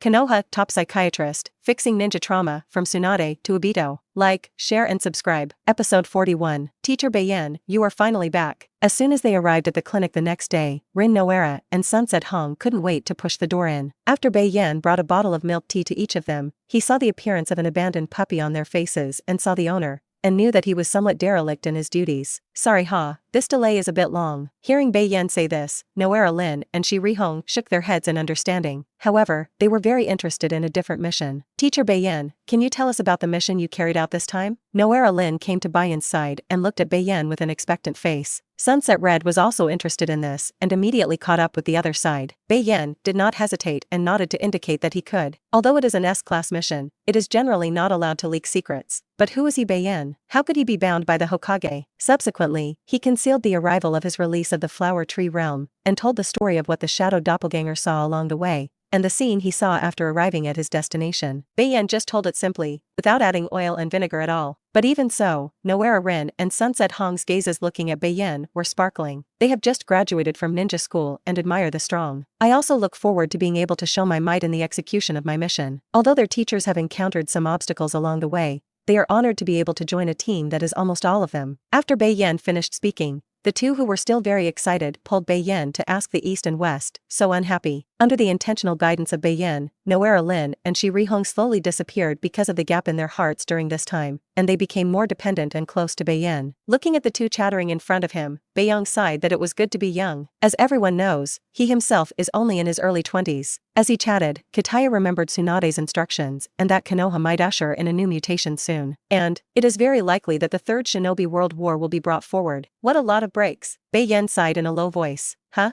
Konoha, top psychiatrist, fixing ninja trauma, from Tsunade to Obito. Like, share and subscribe. Episode 41. Teacher Bei Yan, you are finally back. As soon as they arrived at the clinic the next day, Rin Noara and Sunset Hong couldn't wait to push the door in. After Bei Yan brought a bottle of milk tea to each of them, he saw the appearance of an abandoned puppy on their faces and saw the owner, and knew that he was somewhat derelict in his duties. Sorry this delay is a bit long. Hearing Bei Yan say this, Noara Lin and Shi Rihong shook their heads in understanding. However, they were very interested in a different mission. Teacher Bei Yan, can you tell us about the mission you carried out this time? Noara Lin came to Bei Yan's side and looked at Bei Yan with an expectant face. Sunset Red was also interested in this and immediately caught up with the other side. Bei Yan did not hesitate and nodded to indicate that he could. Although it is an S-class mission, it is generally not allowed to leak secrets. But who is he, Bei Yan? How could he be bound by the Hokage? Subsequently, he concealed the arrival of his release of the Flower Tree Realm, and told the story of what the Shadow Doppelganger saw along the way, and the scene he saw after arriving at his destination. Bei Yan just told it simply, without adding oil and vinegar at all. But even so, Noara Rin and Sunset Hong's gazes looking at Bei Yan were sparkling. They have just graduated from ninja school and admire the strong. I also look forward to being able to show my might in the execution of my mission. Although their teachers have encountered some obstacles along the way, they are honored to be able to join a team that is almost all of them. After Bei Yan finished speaking, the two who were still very excited pulled Bei Yan to ask the East and West, so unhappy. Under the intentional guidance of Bei Yan, Noara Lin and Shi Rihong slowly disappeared because of the gap in their hearts during this time, and they became more dependent and close to Bei Yan. Looking at the two chattering in front of him, Bei Yan sighed that it was good to be young. As everyone knows, he himself is only in his early 20s. As he chatted, Kataya remembered Tsunade's instructions and that Konoha might usher in a new mutation soon. And it is very likely that the Third Shinobi World War will be brought forward. What a lot of breaks. Bei Yan sighed in a low voice. Huh?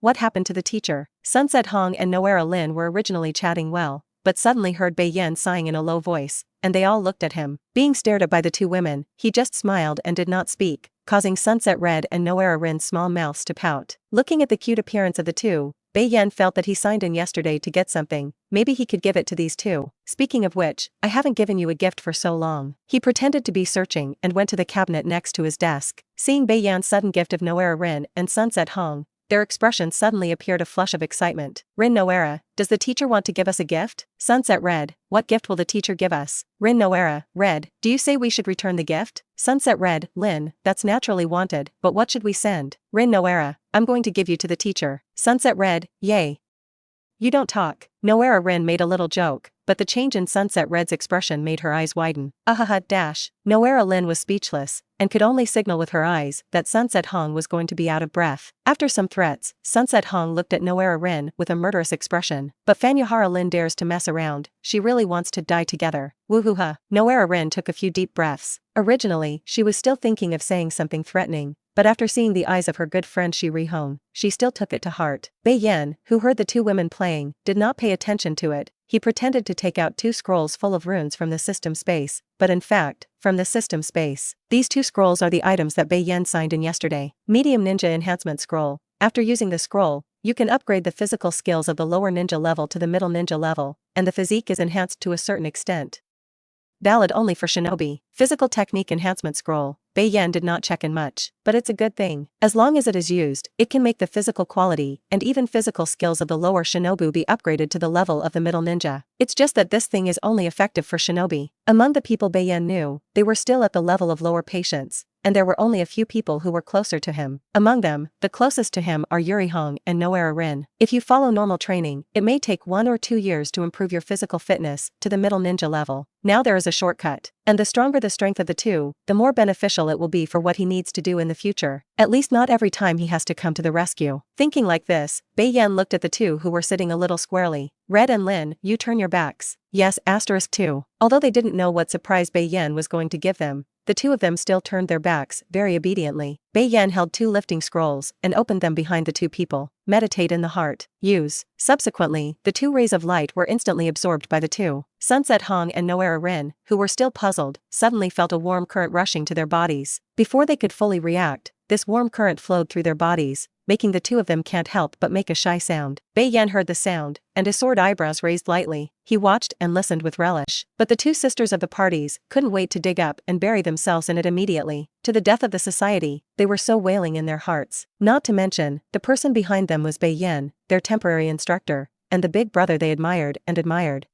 What happened to the teacher? Sunset Hong and Noara Lin were originally chatting well, but suddenly heard Bei Yan sighing in a low voice, and they all looked at him. Being stared at by the two women, he just smiled and did not speak, causing Sunset Red and Noara Rin's small mouths to pout. Looking at the cute appearance of the two, Bei Yan felt that he signed in yesterday to get something. Maybe he could give it to these two. Speaking of which, I haven't given you a gift for so long. He pretended to be searching and went to the cabinet next to his desk. Seeing Bei Yan's sudden gift of Noara Rin and Sunset Hong, their expressions suddenly appeared a flush of excitement. Rin Noara, does the teacher want to give us a gift? Sunset Red, what gift will the teacher give us? Rin Noara, Red, do you say we should return the gift? Sunset Red, Lin, that's naturally wanted, but what should we send? Rin Noara, I'm going to give you to the teacher. Sunset Red, yay. You don't talk. Noara Rin made a little joke, but the change in Sunset Red's expression made her eyes widen. Ahaha dash. Noara Lin was speechless, and could only signal with her eyes that Sunset Hong was going to be out of breath. After some threats, Sunset Hong looked at Noara Rin with a murderous expression. But Fanyahara Lin dares to mess around, she really wants to die together. Woohooha. Noara Rin took a few deep breaths. Originally, she was still thinking of saying something threatening, but after seeing the eyes of her good friend Shi Rihong, she still took it to heart. Bei Yan, who heard the two women playing, did not pay attention to it. He pretended to take out two scrolls full of runes from the system space, but in fact, from the system space. These two scrolls are the items that Bei Yan signed in yesterday. Medium Ninja Enhancement Scroll. After using the scroll, you can upgrade the physical skills of the lower ninja level to the middle ninja level, and the physique is enhanced to a certain extent. Valid only for shinobi. Physical Technique Enhancement Scroll. Bei Yan did not check in much, but it's a good thing. As long as it is used, it can make the physical quality and even physical skills of the lower shinobu be upgraded to the level of the middle ninja. It's just that this thing is only effective for shinobi. Among the people Bei Yan knew, they were still at the level of lower patients, and there were only a few people who were closer to him. Among them, the closest to him are Yuri Hong and Noara Rin. If you follow normal training, it may take 1 or 2 years to improve your physical fitness to the middle ninja level. Now there is a shortcut. And the stronger the strength of the two, the more beneficial it will be for what he needs to do in the future. At least not every time he has to come to the rescue. Thinking like this, Bei Yan looked at the two who were sitting a little squarely. Red and Lin, you turn your backs. Yes, *2. Although they didn't know what surprise Bei Yan was going to give them, the two of them still turned their backs, very obediently. Bei Yan held two lifting scrolls and opened them behind the two people. Meditate in the heart. Use. Subsequently, the two rays of light were instantly absorbed by the two. Sunset Hong and Noara Rin, who were still puzzled, suddenly felt a warm current rushing to their bodies. Before they could fully react, this warm current flowed through their bodies, making the two of them can't help but make a shy sound. Bei Yan heard the sound, and his sword eyebrows raised lightly. He watched and listened with relish. But the two sisters of the parties couldn't wait to dig up and bury themselves in it immediately. To the death of the society, they were so wailing in their hearts. Not to mention, the person behind them was Bei Yan, their temporary instructor, and the big brother they admired.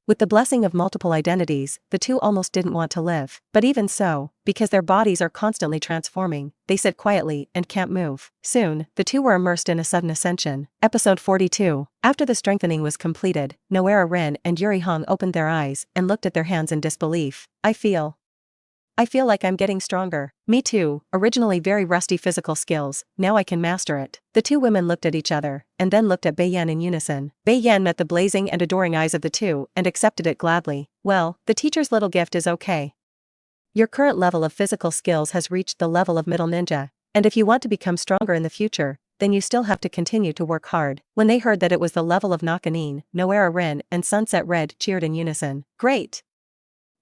With the blessing of multiple identities, the two almost didn't want to live. But even so, because their bodies are constantly transforming, they sit quietly and can't move. Soon, the two were immersed in a sudden ascension. Episode 42. After the strengthening was completed, Noara Rin and Yuri Hong opened their eyes and looked at their hands in disbelief. I feel like I'm getting stronger. Me too, originally very rusty physical skills, now I can master it. The two women looked at each other, and then looked at Bei Yan in unison. Bei Yan met the blazing and adoring eyes of the two and accepted it gladly. Well, the teacher's little gift is okay. Your current level of physical skills has reached the level of middle ninja, and if you want to become stronger in the future, then you still have to continue to work hard. When they heard that it was the level of Nakanin, Noara Rin and Sunset Red cheered in unison. Great!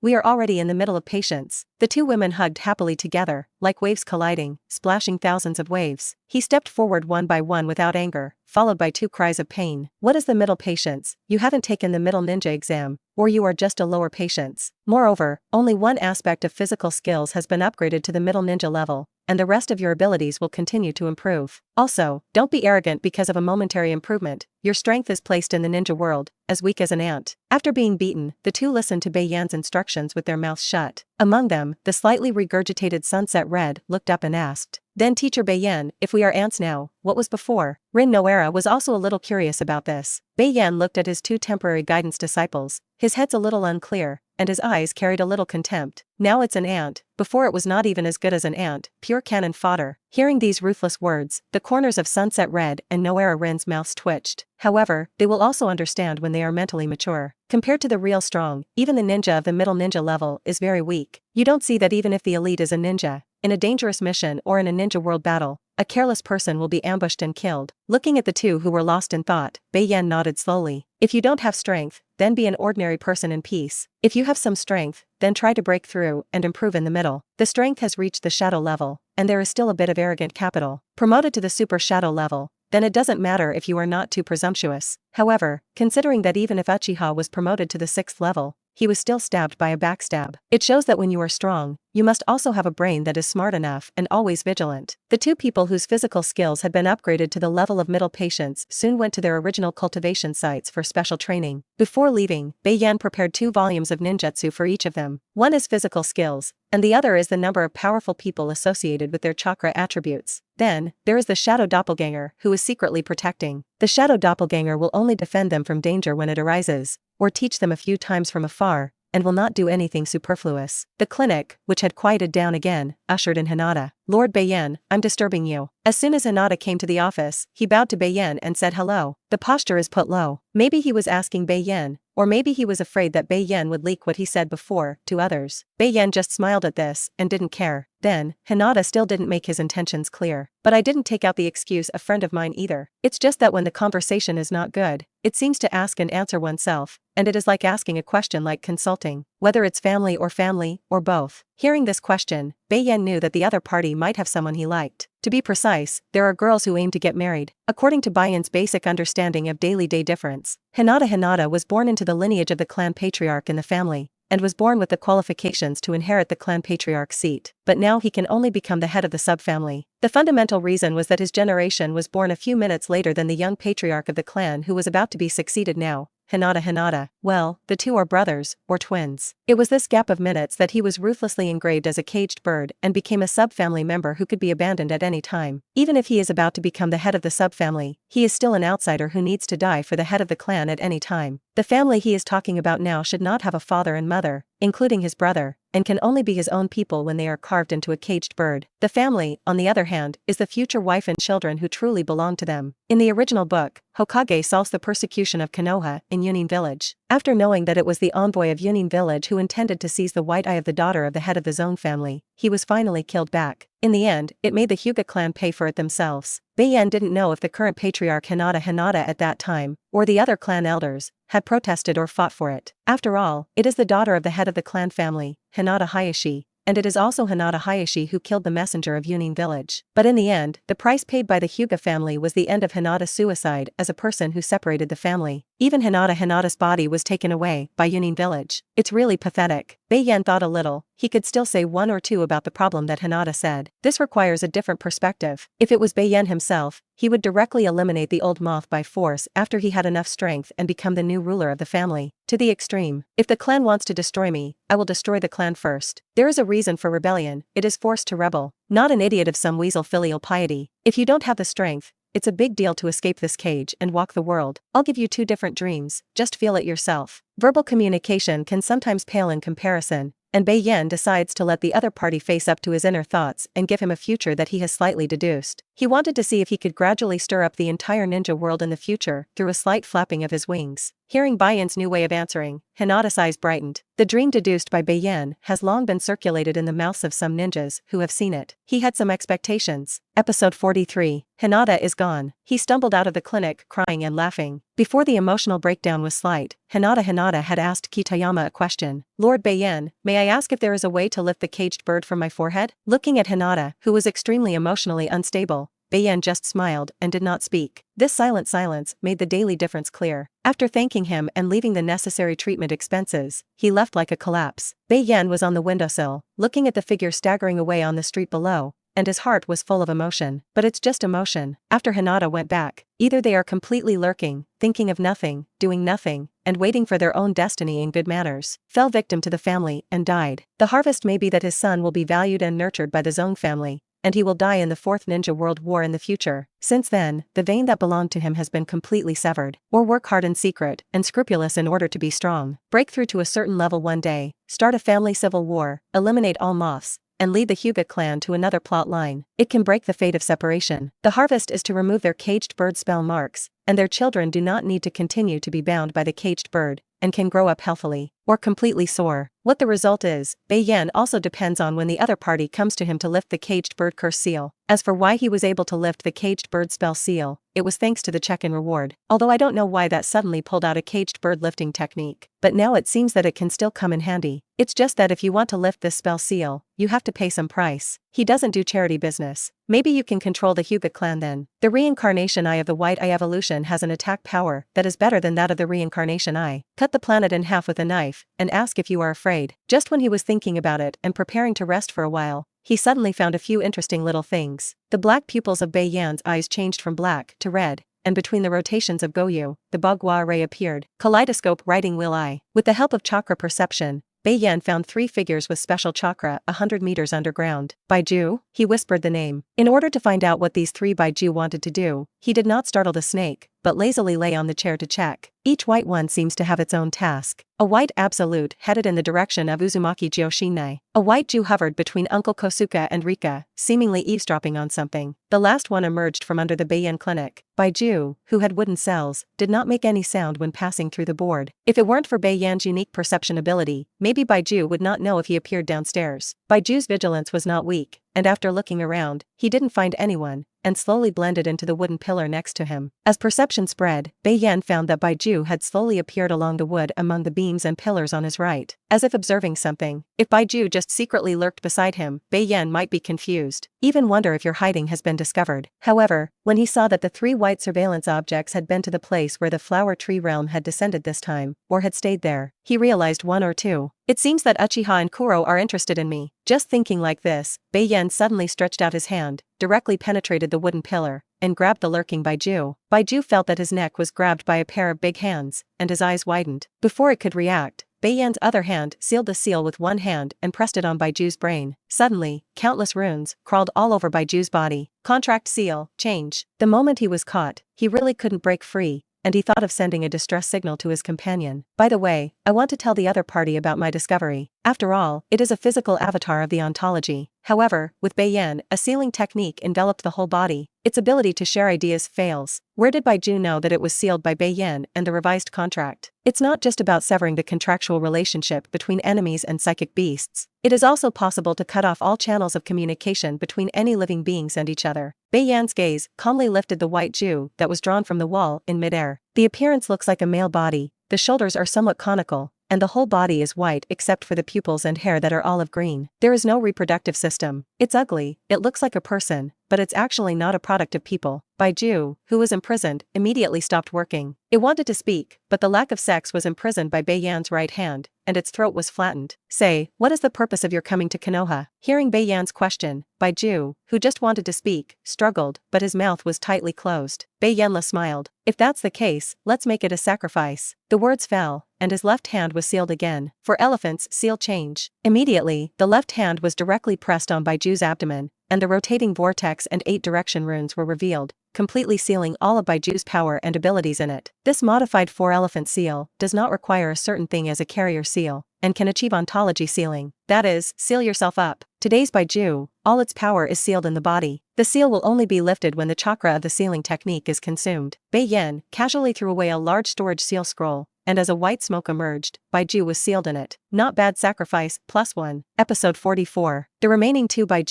We are already in the middle of patience. The two women hugged happily together, like waves colliding, splashing thousands of waves. He stepped forward one by one without anger, followed by two cries of pain. What is the middle patience? You haven't taken the middle ninja exam, or you are just a lower patience. Moreover, only one aspect of physical skills has been upgraded to the middle ninja level, and the rest of your abilities will continue to improve. Also, don't be arrogant because of a momentary improvement. Your strength is placed in the ninja world, as weak as an ant. After being beaten, the two listened to Bei Yan's instructions with their mouths shut. Among them, the slightly regurgitated Sunset Red looked up and asked, "Then Teacher Bei Yan, if we are ants now, what was before?" Rin Noara was also a little curious about this. Bei Yan looked at his two temporary guidance disciples, his head's a little unclear, and his eyes carried a little contempt. Now it's an ant, before it was not even as good as an ant, pure cannon fodder. Hearing these ruthless words, the corners of Sunset Red and Noara Rin's mouths twitched. However, they will also understand when they are mentally mature. Compared to the real strong, even the ninja of the middle ninja level is very weak. You don't see that even if the elite is a ninja, in a dangerous mission or in a ninja world battle, a careless person will be ambushed and killed. Looking at the two who were lost in thought, Bei Yan nodded slowly. If you don't have strength, then be an ordinary person in peace. If you have some strength, then try to break through and improve in the middle. The strength has reached the shadow level, and there is still a bit of arrogant capital. Promoted to the super shadow level, then it doesn't matter if you are not too presumptuous. However, considering that even if Uchiha was promoted to the 6th level, he was still stabbed by a backstab. It shows that when you are strong, you must also have a brain that is smart enough and always vigilant. The two people whose physical skills had been upgraded to the level of middle patience soon went to their original cultivation sites for special training. Before leaving, Bei Yan prepared 2 volumes of ninjutsu for each of them. One is physical skills, and the other is the number of powerful people associated with their chakra attributes. Then, there is the shadow doppelganger, who is secretly protecting. The shadow doppelganger will only defend them from danger when it arises, or teach them a few times from afar, and will not do anything superfluous. The clinic, which had quieted down again, ushered in Hinata. "Lord Bei Yan, I'm disturbing you." As soon as Hinata came to the office, he bowed to Bei Yan and said hello. The posture is put low. Maybe he was asking Bei Yan, or maybe he was afraid that Bei Yan would leak what he said before to others. Bei Yan just smiled at this and didn't care. Then, Hinata still didn't make his intentions clear. "But I didn't take out the excuse a friend of mine either. It's just that when the conversation is not good, it seems to ask and answer oneself, and it is like asking a question like consulting, whether it's family or both." Hearing this question, Bei Yan knew that the other party might have someone he liked. To be precise, there are girls who aim to get married. According to Bei Yan's basic understanding of daily day difference, Hinata was born into the lineage of the clan patriarch in the family, and was born with the qualifications to inherit the clan patriarch's seat. But now he can only become the head of the subfamily. The fundamental reason was that his generation was born a few minutes later than the young patriarch of the clan who was about to be succeeded now. Hinata. Well, the two are brothers, or twins. It was this gap of minutes that he was ruthlessly engraved as a caged bird and became a subfamily member who could be abandoned at any time. Even if he is about to become the head of the subfamily, he is still an outsider who needs to die for the head of the clan at any time. The family he is talking about now should not have a father and mother, including his brother, and can only be his own people when they are carved into a caged bird. The family, on the other hand, is the future wife and children who truly belong to them. In the original book, Hokage solves the persecution of Konoha in Yunin village. After knowing that it was the envoy of Yunin village who intended to seize the white eye of the daughter of the head of the Zone family, he was finally killed back. In the end, it made the Hyuga clan pay for it themselves. Bei Yan didn't know if the current patriarch Hinata at that time, or the other clan elders, had protested or fought for it. After all, it is the daughter of the head of the clan family, Hinata Hayashi, and it is also Hinata Hayashi who killed the messenger of Yunin village. But in the end, the price paid by the Hyuga family was the end of Hinata's suicide as a person who separated the family. Even Hinata's body was taken away by Yunin village. It's really pathetic. Bei Yan thought a little. He could still say one or two about the problem that Hinata said. This requires a different perspective. If it was Bei Yan himself, he would directly eliminate the old moth by force after he had enough strength and become the new ruler of the family. To the extreme. If the clan wants to destroy me, I will destroy the clan first. There is a reason for rebellion. It is forced to rebel. Not an idiot of some weasel filial piety. If you don't have the strength, it's a big deal to escape this cage and walk the world. I'll give you two different dreams, just feel it yourself. Verbal communication can sometimes pale in comparison, and Bei Yan decides to let the other party face up to his inner thoughts and give him a future that he has slightly deduced. He wanted to see if he could gradually stir up the entire ninja world in the future through a slight flapping of his wings. Hearing Bei Yan's new way of answering, Hinata's eyes brightened. The dream deduced by Bei Yan has long been circulated in the mouths of some ninjas who have seen it. He had some expectations. Episode 43. Hinata is gone. He stumbled out of the clinic crying and laughing. Before the emotional breakdown was slight, Hinata had asked Kitayama a question. Lord Bei Yan, may I ask if there is a way to lift the caged bird from my forehead? Looking at Hinata, who was extremely emotionally unstable, Bei Yan just smiled and did not speak. This silent silence made the daily difference clear. After thanking him and leaving the necessary treatment expenses, he left like a collapse. Bei Yan was on the windowsill, looking at the figure staggering away on the street below, and his heart was full of emotion. But it's just emotion. After Hinata went back, either they are completely lurking, thinking of nothing, doing nothing, and waiting for their own destiny in good manners, fell victim to the family and died. The harvest may be that his son will be valued and nurtured by the Zong family, and he will die in the Fourth Ninja World War in the future. Since then, the vein that belonged to him has been completely severed. Or work hard in secret and scrupulous in order to be strong. Break through to a certain level one day, start a family civil war, eliminate all moths, and lead the Hyuga clan to another plot line. It can break the fate of separation. The harvest is to remove their caged bird spell marks, and their children do not need to continue to be bound by the caged bird, and can grow up healthily, or completely soar. What the result is, Bei Yan also depends on when the other party comes to him to lift the caged bird curse seal. As for why he was able to lift the caged bird spell seal, it was thanks to the check-in reward. Although I don't know why that suddenly pulled out a caged bird lifting technique, but now it seems that it can still come in handy. It's just that if you want to lift this spell seal, you have to pay some price. He doesn't do charity business. Maybe you can control the Hyuga clan then. The reincarnation eye of the White Eye evolution has an attack power that is better than that of the reincarnation eye. Cut the planet in half with a knife, and ask if you are afraid. Just when he was thinking about it and preparing to rest for a while, he suddenly found a few interesting little things. The black pupils of Bei Yan's eyes changed from black to red, and between the rotations of Goyu, the Bagua ray appeared. Kaleidoscope riding wheel eye. With the help of chakra perception, Bei Yan found 3 figures with special chakra 100 meters underground. Baiju? He whispered the name. In order to find out what these 3 Baiju wanted to do, he did not startle the snake, but lazily lay on the chair to check. Each white one seems to have its own task. A white absolute headed in the direction of Uzumaki Joshinai. A white Jew hovered between Uncle Kosuke and Rika, seemingly eavesdropping on something. The last one emerged from under the Bei Yan clinic. Baiju, who had wooden cells, did not make any sound when passing through the board. If it weren't for Bei Yan's unique perception ability, maybe Baiju would not know if he appeared downstairs. Baiju's vigilance was not weak, and after looking around, he didn't find anyone, and slowly blended into the wooden pillar next to him. As perception spread, Bei Yan found that Baiju had slowly appeared along the wood among the beams and pillars on his right, as if observing something. If Baiju just secretly lurked beside him, Bei Yan might be confused, even wonder if your hiding has been discovered. However, when he saw that the 3 white surveillance objects had been to the place where the flower tree realm had descended this time, or had stayed there, he realized 1 or 2. It seems that Uchiha and Kuro are interested in me. Just thinking like this, Bei Yan suddenly stretched out his hand, directly penetrated the wooden pillar, and grabbed the lurking Baiju. Baiju felt that his neck was grabbed by a pair of big hands, and his eyes widened. Before it could react, Bei Yan's other hand sealed the seal with one hand and pressed it on Baiju's brain. Suddenly, countless runes crawled all over Baiju's body. Contract seal, change. The moment he was caught, he really couldn't break free, and he thought of sending a distress signal to his companion. By the way, I want to tell the other party about my discovery. After all, it is a physical avatar of the ontology. However, with Bei Yan, a sealing technique enveloped the whole body. Its ability to share ideas fails. Where did Baiju know that it was sealed by Bei Yan and the revised contract? It's not just about severing the contractual relationship between enemies and psychic beasts. It is also possible to cut off all channels of communication between any living beings and each other. Bei Yan's gaze calmly lifted the white Jew that was drawn from the wall in midair. The appearance looks like a male body. The shoulders are somewhat conical, and the whole body is white except for the pupils and hair that are olive green. There is no reproductive system. It's ugly, it looks like a person, but it's actually not a product of people. Bei Yan, who was imprisoned, immediately stopped working. It wanted to speak, but the lack of sex was imprisoned by Bei Yan's right hand, and its throat was flattened. Say, what is the purpose of your coming to Konoha? Hearing Bei Yan's question, Bei Yan, who just wanted to speak, struggled, but his mouth was tightly closed. Bei Yan smiled. If that's the case, let's make it a sacrifice. The words fell, and his left hand was sealed again. For elephants, seal change. Immediately, the left hand was directly pressed on Bei Yan's abdomen, and the rotating vortex and 8 direction runes were revealed, completely sealing all of Bei Yan's power and abilities in it. This modified 4-elephant seal does not require a certain thing as a carrier seal, and can achieve ontology sealing. That is, seal yourself up. Today's Bei Yan, all its power is sealed in the body. The seal will only be lifted when the chakra of the sealing technique is consumed. Bei Yan casually threw away a large storage seal scroll, and as a white smoke emerged, Bei Yan was sealed in it. Not bad sacrifice, +1. Episode 44. The remaining 2 Bei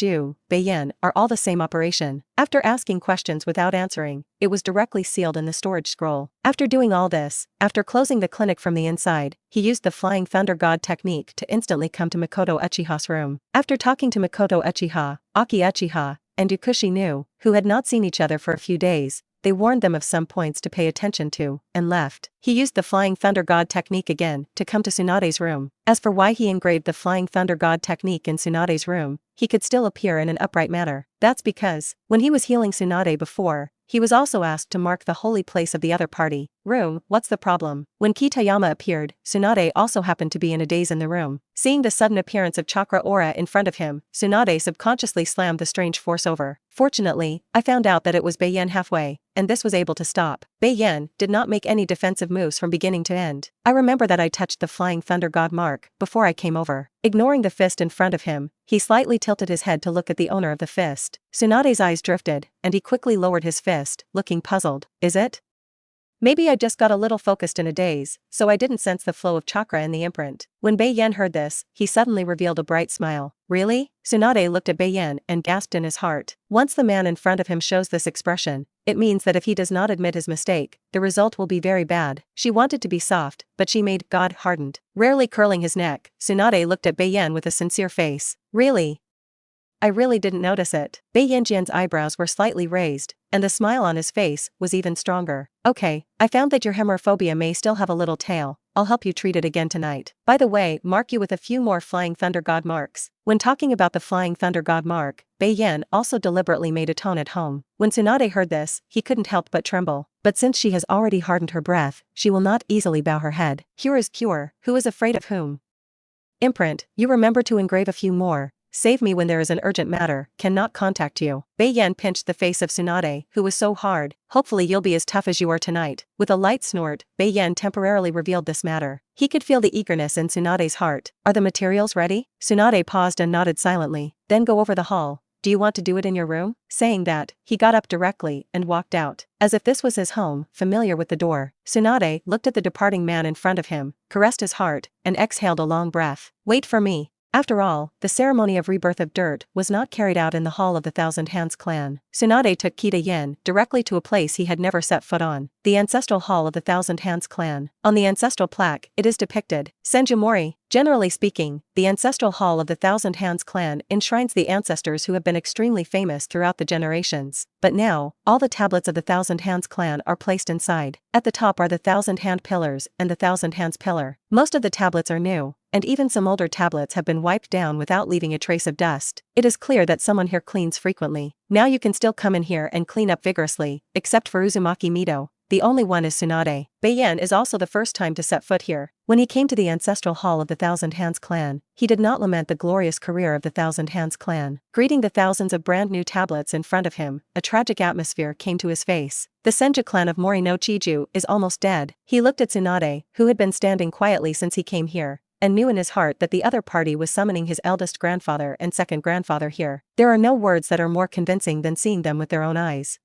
Yan, are all the same operation. After asking questions without answering, it was directly sealed in the storage scroll. After doing all this, after closing the clinic from the inside, he used the Flying Thunder God technique to instantly come to Makoto Uchiha's room. After talking to Makoto Uchiha, Aki Uchiha, and Kushina, who had not seen each other for a few days, they warned them of some points to pay attention to, and left. He used the Flying Thunder God technique again to come to Tsunade's room. As for why he engraved the Flying Thunder God technique in Tsunade's room, he could still appear in an upright manner. That's because, when he was healing Tsunade before, he was also asked to mark the holy place of the other party. Room, what's the problem? When Kitayama appeared, Tsunade also happened to be in a daze in the room. Seeing the sudden appearance of chakra aura in front of him, Tsunade subconsciously slammed the strange force over. Fortunately, I found out that it was Bei Yan halfway, and this was able to stop. Bei Yan did not make any defensive moves from beginning to end. I remember that I touched the Flying Thunder God mark before I came over. Ignoring the fist in front of him, he slightly tilted his head to look at the owner of the fist. Tsunade's eyes drifted, and he quickly lowered his fist, looking puzzled. Is it? Maybe I just got a little focused in a daze, so I didn't sense the flow of chakra in the imprint. When Bei Yan heard this, he suddenly revealed a bright smile. Really? Tsunade looked at Bei Yan and gasped in his heart. Once the man in front of him shows this expression, it means that if he does not admit his mistake, the result will be very bad. She wanted to be soft, but she made God hardened. Rarely curling his neck, Tsunade looked at Bei Yan with a sincere face. Really? I really didn't notice it. Bei Yan's eyebrows were slightly raised, and the smile on his face was even stronger. Okay, I found that your phobia may still have a little tail. I'll help you treat it again tonight. By the way, mark you with a few more Flying Thunder God marks. When talking about the Flying Thunder God mark, Bei Yan also deliberately made a tone at home. When Tsunade heard this, he couldn't help but tremble. But since she has already hardened her breath, she will not easily bow her head. Cure is cure. Who is afraid of whom? Imprint, you remember to engrave a few more. Save me when there is an urgent matter, cannot contact you. Bei Yan pinched the face of Tsunade, who was so hard. Hopefully you'll be as tough as you are tonight. With a light snort, Bei Yan temporarily revealed this matter. He could feel the eagerness in Tsunade's heart. Are the materials ready? Tsunade paused and nodded silently. Then go over the hall. Do you want to do it in your room? Saying that, he got up directly and walked out. As if this was his home, familiar with the door, Tsunade looked at the departing man in front of him, caressed his heart, and exhaled a long breath. Wait for me. After all, the ceremony of rebirth of dirt was not carried out in the hall of the Thousand Hands clan. Tsunade took Kita directly to a place he had never set foot on, the ancestral hall of the Thousand Hands clan. On the ancestral plaque, it is depicted, Senjumori. Generally speaking, the ancestral hall of the Thousand Hands clan enshrines the ancestors who have been extremely famous throughout the generations. But now, all the tablets of the Thousand Hands clan are placed inside. At the top are the Thousand Hand pillars and the Thousand Hands pillar. Most of the tablets are new, and even some older tablets have been wiped down without leaving a trace of dust. It is clear that someone here cleans frequently. Now you can still come in here and clean up vigorously, except for Uzumaki Mido. The only one is Tsunade. Bei Yan is also the first time to set foot here. When he came to the ancestral hall of the Thousand Hands clan, he did not lament the glorious career of the Thousand Hands clan. Greeting the thousands of brand new tablets in front of him, a tragic atmosphere came to his face. The Senju clan of Mori no Chiju is almost dead. He looked at Tsunade, who had been standing quietly since he came here, and knew in his heart that the other party was summoning his eldest grandfather and second grandfather here. There are no words that are more convincing than seeing them with their own eyes.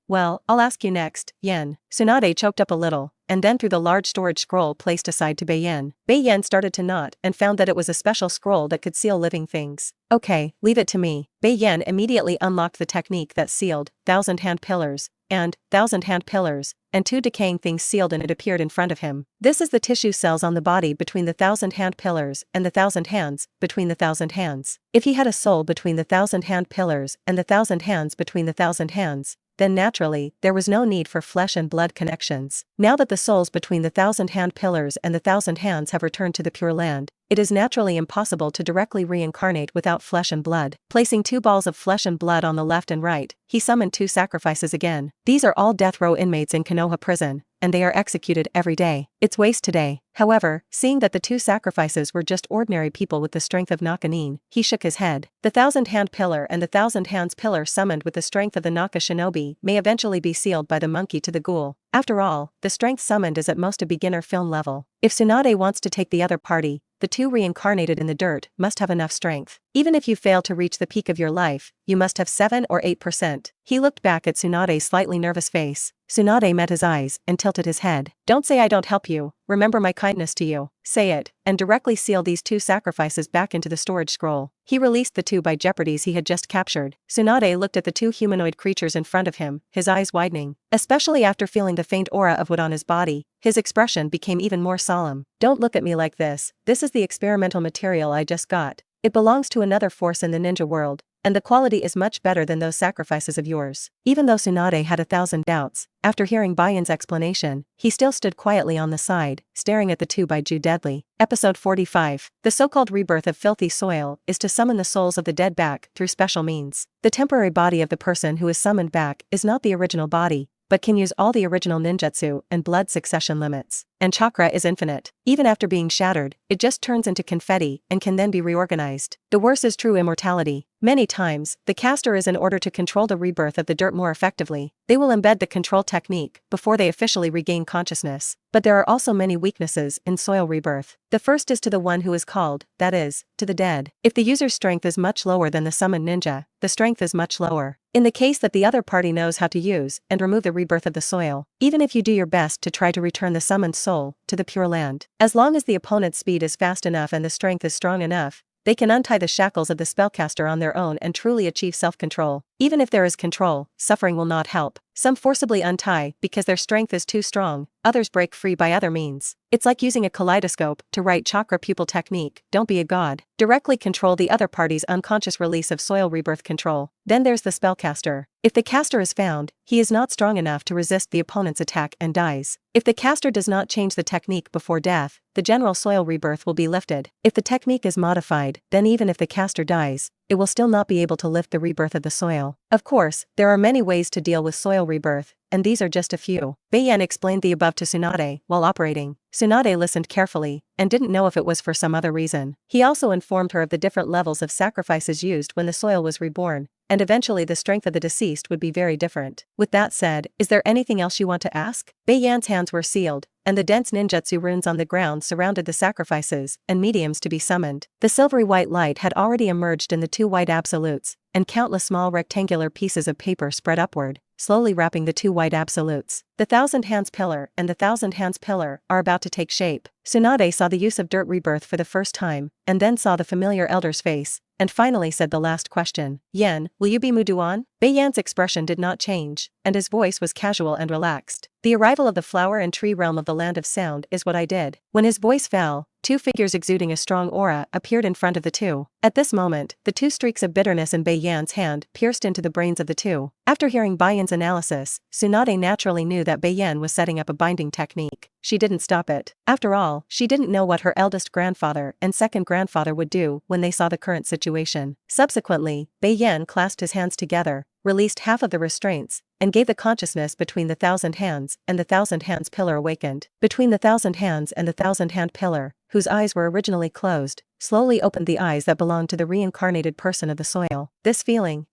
Well, I'll ask you next, Yen. Tsunade choked up a little, and then threw the large storage scroll placed aside to Bei Yan. Bei Yan started to nod and found that it was a special scroll that could seal living things. Okay, leave it to me. Bei Yan immediately unlocked the technique that sealed Thousand Hand Pillars, and Thousand Hand Pillars, and 2 decaying things sealed, and it appeared in front of him. This is the tissue cells on the body between the Thousand Hand Pillars and the Thousand Hands between the Thousand Hands. If he had a soul between the Thousand Hand Pillars and the Thousand Hands between the Thousand Hands, then naturally, there was no need for flesh and blood connections. Now that the souls between the Thousand Hand Pillars and the Thousand Hands have returned to the Pure Land, it is naturally impossible to directly reincarnate without flesh and blood. Placing 2 balls of flesh and blood on the left and right, he summoned 2 sacrifices again. These are all death row inmates in Konoha prison, and they are executed every day. It's waste today. However, seeing that the 2 sacrifices were just ordinary people with the strength of Nakanin, he shook his head. The Thousand Hand Pillar and the Thousand Hands Pillar summoned with the strength of the Naka Shinobi may eventually be sealed by the monkey to the ghoul. After all, the strength summoned is at most a beginner film level. If Tsunade wants to take the other party, the 2 reincarnated in the dirt must have enough strength. Even if you fail to reach the peak of your life, you must have 7 or 8%. He looked back at Tsunade's slightly nervous face. Tsunade met his eyes and tilted his head. Don't say I don't help you, remember my kindness to you. Say it, and directly seal these 2 sacrifices back into the storage scroll. He released the 2 by jeopardies he had just captured. Tsunade looked at the 2 humanoid creatures in front of him, his eyes widening. Especially after feeling the faint aura of wood on his body, his expression became even more solemn. Don't look at me like this, this is the experimental material I just got. It belongs to another force in the ninja world, and the quality is much better than those sacrifices of yours. Even though Tsunade had 1,000 doubts, after hearing Bei Yan's explanation, he still stood quietly on the side, staring at the 2 by Ju deadly. Episode 45. The so-called rebirth of filthy soil is to summon the souls of the dead back through special means. The temporary body of the person who is summoned back is not the original body, but can use all the original ninjutsu and blood succession limits. And chakra is infinite. Even after being shattered, it just turns into confetti and can then be reorganized. The worst is true immortality. Many times, the caster is in order to control the rebirth of the dirt more effectively. They will embed the control technique before they officially regain consciousness. But there are also many weaknesses in soil rebirth. The first is to the one who is called, that is, to the dead. If the user's strength is much lower than the summoned ninja, the strength is much lower. In the case that the other party knows how to use and remove the rebirth of the soil, even if you do your best to try to return the summoned soul to the Pure Land, as long as the opponent's speed is fast enough and the strength is strong enough, they can untie the shackles of the spellcaster on their own and truly achieve self-control. Even if there is control, suffering will not help. Some forcibly untie because their strength is too strong, others break free by other means. It's like using a kaleidoscope to write chakra pupil technique. Don't be a god. Directly control the other party's unconscious release of soil rebirth control. Then there's the spellcaster. If the caster is found, he is not strong enough to resist the opponent's attack and dies. If the caster does not change the technique before death, the general soil rebirth will be lifted. If the technique is modified, then even if the caster dies, it will still not be able to lift the rebirth of the soil. Of course, there are many ways to deal with soil rebirth, and these are just a few. Bei Yan explained the above to Tsunade while operating. Tsunade listened carefully, and didn't know if it was for some other reason. He also informed her of the different levels of sacrifices used when the soil was reborn, and eventually the strength of the deceased would be very different. With that said, is there anything else you want to ask? Bei Yan's hands were sealed, and the dense ninjutsu runes on the ground surrounded the sacrifices and mediums to be summoned. The silvery white light had already emerged in the 2 white absolutes, and countless small rectangular pieces of paper spread upward, slowly wrapping the 2 white absolutes. The Thousand Hands Pillar and the Thousand Hands Pillar are about to take shape. Tsunade saw the use of dirt rebirth for the first time, and then saw the familiar elder's face, and finally said the last question. Yan, will you be Muduan? Bei Yan's expression did not change, and his voice was casual and relaxed. The arrival of the flower and tree realm of the land of sound is what I did. When his voice fell, 2 figures exuding a strong aura appeared in front of the 2. At this moment, the 2 streaks of bitterness in Bei Yan's hand pierced into the brains of the 2. After hearing Bei Yan's analysis, Tsunade naturally knew that Bei Yan was setting up a binding technique. She didn't stop it. After all, she didn't know what her eldest grandfather and second grandfather would do when they saw the current situation. Subsequently, Bei Yan clasped his hands together, released half of the restraints, and gave the consciousness between the Thousand Hands and the Thousand Hands Pillar awakened. Between the Thousand Hands and the Thousand Hand Pillar, whose eyes were originally closed, slowly opened the eyes that belonged to the reincarnated person of the soil. This feeling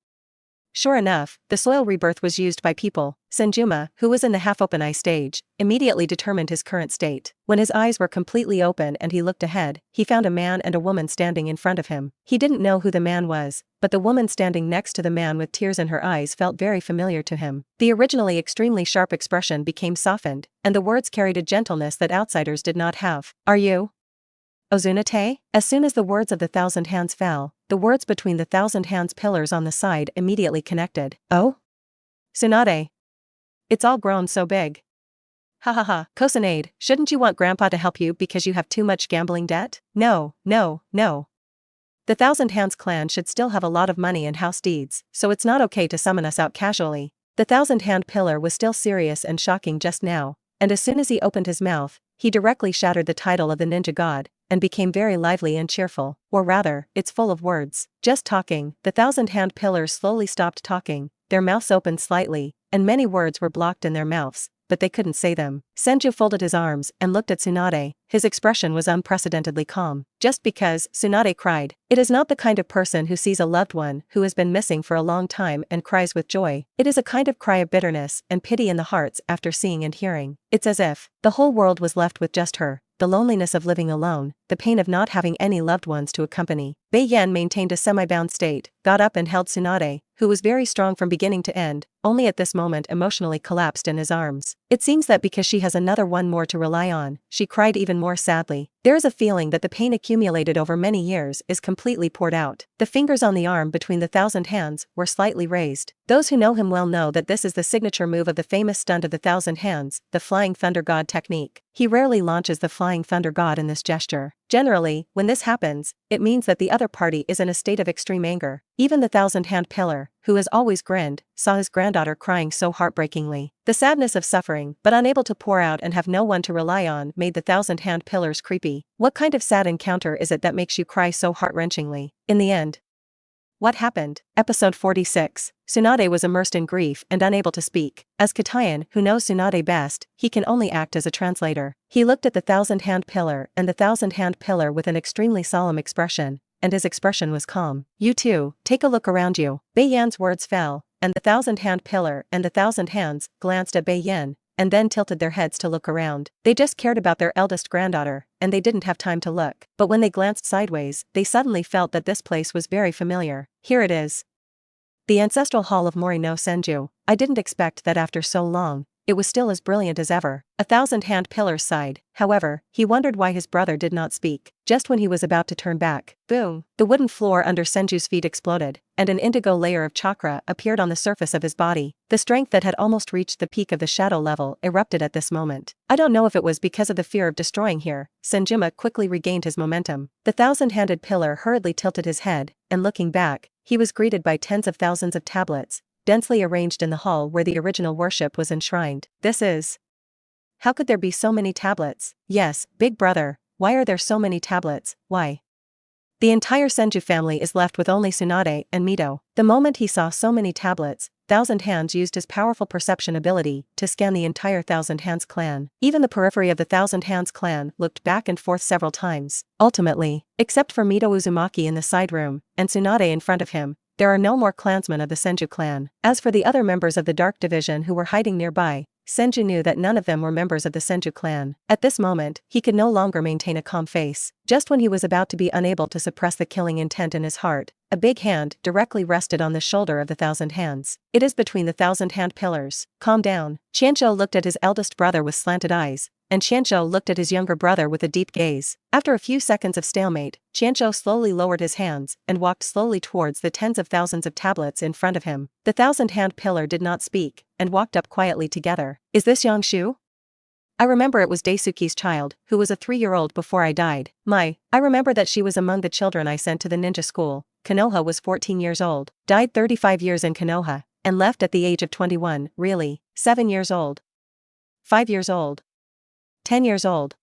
Sure enough, the soil rebirth was used by people. Senjuma, who was in the half-open eye stage, immediately determined his current state. When his eyes were completely open and he looked ahead, he found a man and a woman standing in front of him. He didn't know who the man was, but the woman standing next to the man with tears in her eyes felt very familiar to him. The originally extremely sharp expression became softened, and the words carried a gentleness that outsiders did not have. Are you Tsunade? As soon as the words of the thousand hands fell, the words between the thousand hands pillars on the side immediately connected. Oh? Tsunade. It's all grown so big. Ha ha ha, Tsunade, shouldn't you want Grandpa to help you because you have too much gambling debt? No, no, no. The Thousand Hands clan should still have a lot of money and house deeds, so it's not okay to summon us out casually. The Thousand Hand pillar was still serious and shocking just now, and as soon as he opened his mouth, he directly shattered the title of the ninja god, and became very lively and cheerful, or rather, it's full of words. Just talking, the Thousand Hand pillars slowly stopped talking, their mouths opened slightly, and many words were blocked in their mouths, but they couldn't say them. Senju folded his arms and looked at Tsunade. His expression was unprecedentedly calm. Just because, Tsunade cried. It is not the kind of person who sees a loved one who has been missing for a long time and cries with joy. It is a kind of cry of bitterness and pity in the hearts after seeing and hearing. It's as if the whole world was left with just her. The loneliness of living alone, the pain of not having any loved ones to accompany. Bei Yan maintained a semi-bound state, got up and held Tsunade, who was very strong from beginning to end, only at this moment emotionally collapsed in his arms. It seems that because she has another one more to rely on, she cried even more sadly. There is a feeling that the pain accumulated over many years is completely poured out. The fingers on the arm between the thousand hands were slightly raised. Those who know him well know that this is the signature move of the famous stunt of the thousand hands, the Flying Thunder God technique. He rarely launches the Flying Thunder God in this gesture. Generally, when this happens, it means that the other party is in a state of extreme anger. Even the Thousand Hand pillar, who has always grinned, saw his granddaughter crying so heartbreakingly. The sadness of suffering, but unable to pour out and have no one to rely on, made the Thousand Hand pillars creepy. What kind of sad encounter is it that makes you cry so heart-wrenchingly? In the end, what happened? Episode 46. Tsunade was immersed in grief and unable to speak. As Katayan, who knows Tsunade best, he can only act as a translator. He looked at the Thousand Hand pillar and the Thousand Hand pillar with an extremely solemn expression, and his expression was calm. You too, take a look around you. Bei Yan's words fell, and the Thousand Hand pillar and the Thousand Hands glanced at Bei Yan, and then tilted their heads to look around. They just cared about their eldest granddaughter, and they didn't have time to look. But when they glanced sideways, they suddenly felt that this place was very familiar. Here it is. The ancestral hall of Mori no Senju. I didn't expect that after so long, it was still as brilliant as ever. A Thousand Hand pillars sighed. However, he wondered why his brother did not speak. Just when he was about to turn back, boom, the wooden floor under Senju's feet exploded, and an indigo layer of chakra appeared on the surface of his body. The strength that had almost reached the peak of the shadow level erupted at this moment. I don't know if it was because of the fear of destroying here. Senjuma quickly regained his momentum. The thousand-handed pillar hurriedly tilted his head, and looking back, he was greeted by tens of thousands of tablets, densely arranged in the hall where the original worship was enshrined. This is... How could there be so many tablets? Yes, big brother, why are there so many tablets, why? The entire Senju family is left with only Tsunade and Mito. The moment he saw so many tablets, Thousand Hands used his powerful perception ability to scan the entire Thousand Hands clan. Even the periphery of the Thousand Hands clan looked back and forth several times. Ultimately, except for Mito Uzumaki in the side room, and Tsunade in front of him, there are no more clansmen of the Senju clan. As for the other members of the Dark Division who were hiding nearby, Senju knew that none of them were members of the Senju clan. At this moment, he could no longer maintain a calm face. Just when he was about to be unable to suppress the killing intent in his heart, a big hand directly rested on the shoulder of the Thousand Hands. It is between the Thousand Hand pillars. Calm down. Qianzhou looked at his eldest brother with slanted eyes, and Qianzhou looked at his younger brother with a deep gaze. After a few seconds of stalemate, Qianzhou slowly lowered his hands and walked slowly towards the tens of thousands of tablets in front of him. The Thousand Hand pillar did not speak, and walked up quietly together. Is this Yangshu? I remember it was Daisuke's child, who was a 3-year-old before I died. I remember that she was among the children I sent to the ninja school. Konoha was 14 years old, died 35 years in Konoha, and left at the age of 21, really, 7 years old. 5 years old. 10 years old.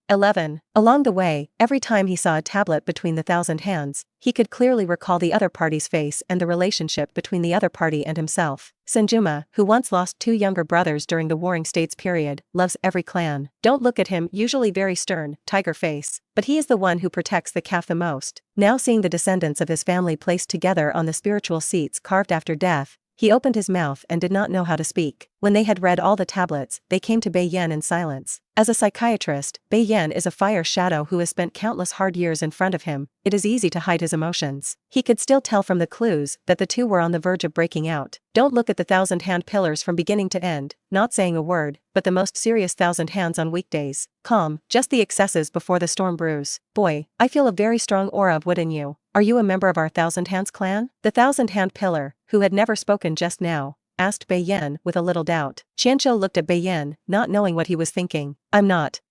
11. Along the way, every time he saw a tablet between the thousand hands, he could clearly recall the other party's face and the relationship between the other party and himself. Senjuma, who once lost 2 younger brothers during the Warring States period, loves every clan. Don't look at him, usually very stern, tiger face, but he is the one who protects the calf the most. Now seeing the descendants of his family placed together on the spiritual seats carved after death, he opened his mouth and did not know how to speak. When they had read all the tablets, they came to Bei Yan in silence. As a psychiatrist, Bei Yan is a fire shadow who has spent countless hard years in front of him. It is easy to hide his emotions. He could still tell from the clues that the two were on the verge of breaking out. Don't look at the thousand-hand pillars from beginning to end, not saying a word, but the most serious thousand hands on weekdays. Calm, just the excesses before the storm brews. Boy, I feel a very strong aura of wood in you. Are you a member of our Thousand Hands clan? The thousand-hand pillar, who had never spoken just now, asked Bei Yan with a little doubt. Qianqiu looked at Bei Yan, not knowing what he was thinking. I'm not.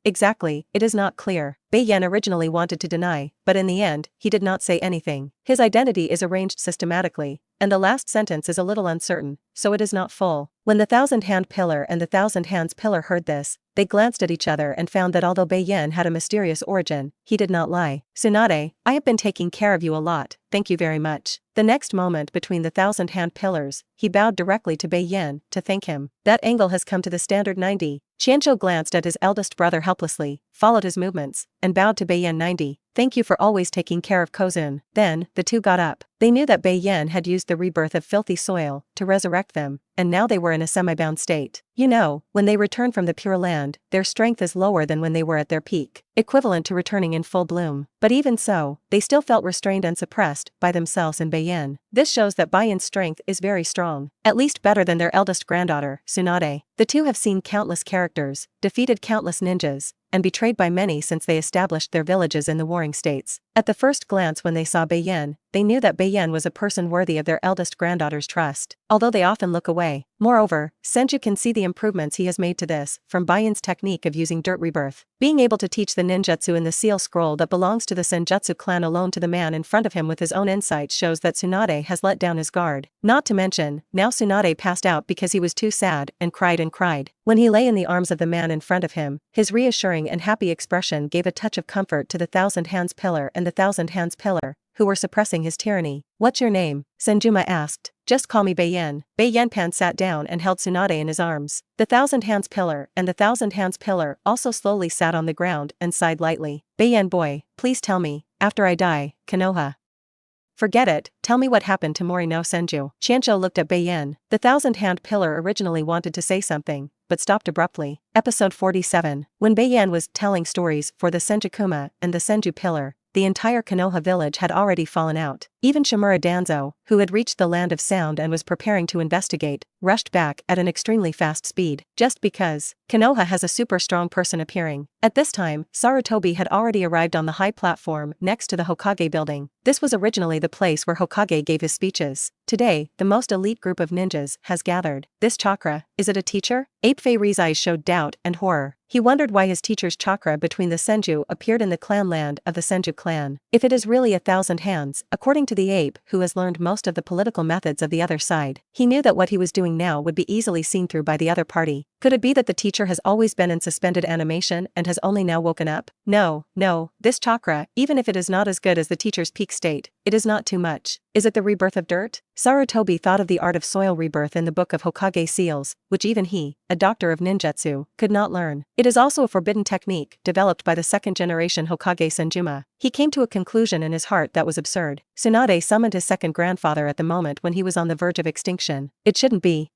Exactly, it is not clear. Bei Yan originally wanted to deny, but in the end, he did not say anything. His identity is arranged systematically, and the last sentence is a little uncertain, so it is not full. When the thousand-hand pillar and the thousand hands pillar heard this, they glanced at each other and found that although Bei Yan had a mysterious origin, he did not lie. Tsunade, I have been taking care of you a lot, thank you very much. The next moment between the thousand-hand pillars, he bowed directly to Bei Yan to thank him. That angle has come to the standard 90. Qianqiu glanced at his eldest brother helplessly, followed his movements, and bowed to Bei Yan 90. Thank you for always taking care of Kozun. Then, the two got up. They knew that Bei Yan had used the rebirth of filthy soil to resurrect them, and now they were in a semi-bound state. You know, when they return from the Pure Land, their strength is lower than when they were at their peak, equivalent to returning in full bloom. But even so, they still felt restrained and suppressed by themselves and Bei Yan. This shows that Bei Yan's strength is very strong, at least better than their eldest granddaughter, Tsunade. The two have seen countless characters, defeated countless ninjas, and betrayed by many since they established their villages in the Warring States. At the first glance when they saw Bei Yan, they knew that Bei Yan was a person worthy of their eldest granddaughter's trust, although they often look away. Moreover, Senju can see the improvements he has made to this, from Bei Yan's technique of using dirt rebirth. Being able to teach the ninjutsu in the seal scroll that belongs to the Senjutsu clan alone to the man in front of him with his own insight shows that Tsunade has let down his guard. Not to mention, now Tsunade passed out because he was too sad and cried and cried. When he lay in the arms of the man in front of him, his reassuring and happy expression gave a touch of comfort to the Thousand Hands pillar and the Thousand Hands pillar, who were suppressing his tyranny. What's your name? Senjuma asked. Just call me Bei Yan. Bei Yanpan sat down and held Tsunade in his arms. The Thousand Hands pillar and the Thousand Hands pillar also slowly sat on the ground and sighed lightly. Bei Yan boy, please tell me, after I die, Konoha. Forget it, tell me what happened to Mori no Senju. Qianqiu looked at Bei Yan. The Thousand Hand pillar originally wanted to say something, but stopped abruptly. Episode 47. When Bei Yan was telling stories for the Senjukuma and the Senju pillar, the entire Konoha village had already fallen out. Even Shimura Danzo, who had reached the land of sound and was preparing to investigate, rushed back at an extremely fast speed, just because Konoha has a super strong person appearing. At this time, Sarutobi had already arrived on the high platform next to the Hokage building. This was originally the place where Hokage gave his speeches. Today, the most elite group of ninjas has gathered. This chakra, is it a teacher? Ape Fei's eyes showed doubt and horror. He wondered why his teacher's chakra between the Senju appeared in the clan land of the Senju clan. If it is really a thousand hands, according to the ape who has learned most of the political methods of the other side, he knew that what he was doing now would be easily seen through by the other party. Could it be that the teacher has always been in suspended animation and has only now woken up? No, this chakra, even if it is not as good as the teacher's peak state, it is not too much. Is it the rebirth of dirt? Sarutobi thought of the art of soil rebirth in the book of Hokage seals, which even he, a doctor of ninjutsu, could not learn. It is also a forbidden technique developed by the second-generation Hokage Senjuma. He came to a conclusion in his heart that was absurd. Tsunade summoned his second grandfather at the moment when he was on the verge of extinction. It shouldn't be.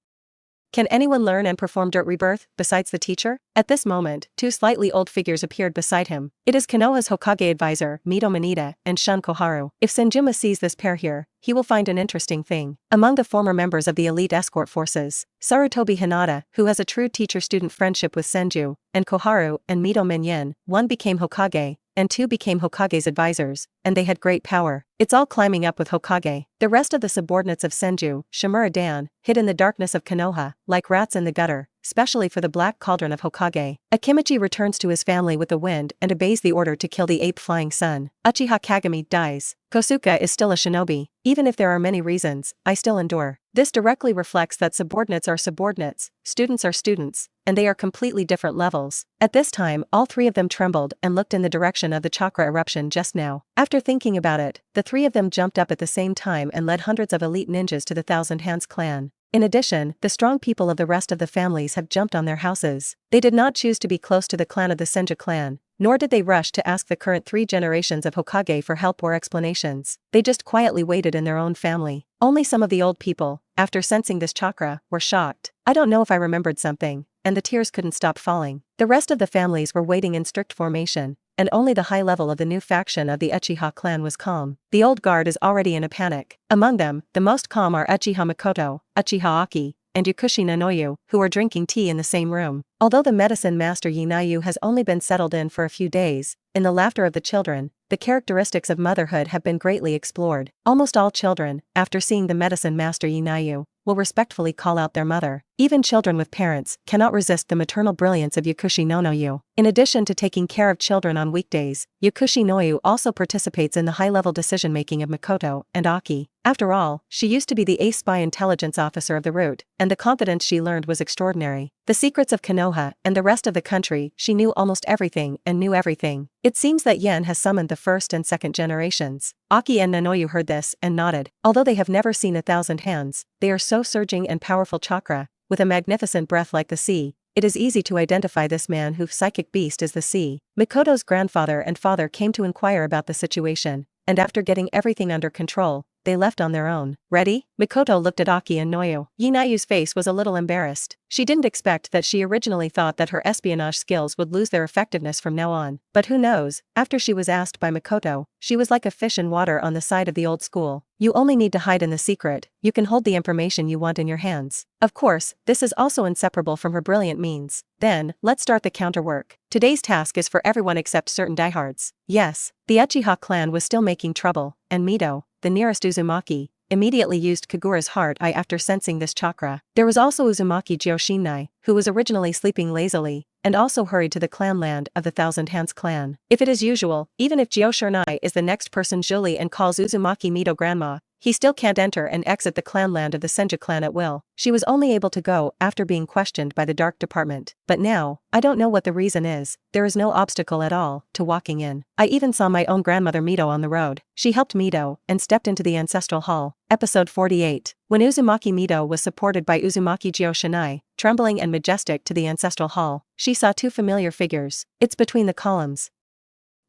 Can anyone learn and perform dirt rebirth, besides the teacher? At this moment, two slightly old figures appeared beside him. It is Konoha's Hokage advisor, Mito Manita, and Shun Koharu. If Senjuma sees this pair here, he will find an interesting thing. Among the former members of the elite escort forces, Sarutobi Hinata, who has a true teacher-student friendship with Senju, and Koharu and Mito Menyen, one became Hokage, and two became Hokage's advisors, and they had great power. It's all climbing up with Hokage. The rest of the subordinates of Senju, Shimura Dan, hid in the darkness of Konoha, like rats in the gutter, especially for the black cauldron of Hokage. Akimichi returns to his family with the wind and obeys the order to kill the ape flying sun. Uchiha Kagami dies. Kosuke is still a shinobi. Even if there are many reasons, I still endure. This directly reflects that subordinates are subordinates, students are students, and they are completely different levels. At this time, all three of them trembled and looked in the direction of the chakra eruption just now. After thinking about it, the three of them jumped up at the same time and led hundreds of elite ninjas to the Thousand Hands clan. In addition, the strong people of the rest of the families have jumped on their houses. They did not choose to be close to the clan of the Senju clan, nor did they rush to ask the current 3 generations of Hokage for help or explanations. They just quietly waited in their own family. Only some of the old people, after sensing this chakra, were shocked. I don't know if I remembered something, and the tears couldn't stop falling. The rest of the families were waiting in strict formation, and only the high level of the new faction of the Uchiha clan was calm. The old guard is already in a panic. Among them, the most calm are Uchiha Makoto, Uchiha Aki, and Yukushi Nanoyu, who are drinking tea in the same room. Although the medicine master Yinayu has only been settled in for a few days, in the laughter of the children, the characteristics of motherhood have been greatly explored. Almost all children, after seeing the medicine master Yinayu, will respectfully call out their mother. Even children with parents cannot resist the maternal brilliance of Yukushi Nonoyu. In addition to taking care of children on weekdays, Yukushi Noyu also participates in the high-level decision-making of Makoto and Aki. After all, she used to be the ace spy intelligence officer of the route, and the confidence she learned was extraordinary. The secrets of Konoha and the rest of the country, she knew almost everything and knew everything. It seems that Yan has summoned the first and second generations. Aki and Nanoyu heard this and nodded. Although they have never seen a thousand hands, they are so surging and powerful chakra, with a magnificent breath like the sea. It is easy to identify this man whose psychic beast is the sea. Makoto's grandfather and father came to inquire about the situation, and after getting everything under control, they left on their own. Ready? Makoto looked at Aki and Noyu. Yinayu's face was a little embarrassed. She didn't expect that. She originally thought that her espionage skills would lose their effectiveness from now on. But who knows, after she was asked by Makoto, she was like a fish in water on the side of the old school. You only need to hide in the secret, you can hold the information you want in your hands. Of course, this is also inseparable from her brilliant means. Then, let's start the counterwork. Today's task is for everyone except certain diehards. Yes, the Uchiha clan was still making trouble, and Mito, the nearest Uzumaki, immediately used Kagura's heart eye after sensing this chakra. There was also Uzumaki Joshinai, who was originally sleeping lazily, and also hurried to the clan land of the Thousand Hands clan. If it is usual, even if Joshinai is the next person Julie and calls Uzumaki Mito grandma, he still can't enter and exit the clan land of the Senju clan at will. She was only able to go after being questioned by the dark department. But now, I don't know what the reason is, there is no obstacle at all to walking in. I even saw my own grandmother Mito on the road. She helped Mito and stepped into the ancestral hall. Episode 48. When Uzumaki Mito was supported by Uzumaki Joshinai, trembling and majestic to the ancestral hall, she saw 2 familiar figures. It's between the columns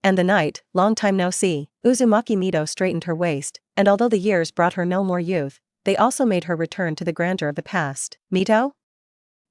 and the night, long time no see. Uzumaki Mito straightened her waist, and although the years brought her no more youth, they also made her return to the grandeur of the past. Mito?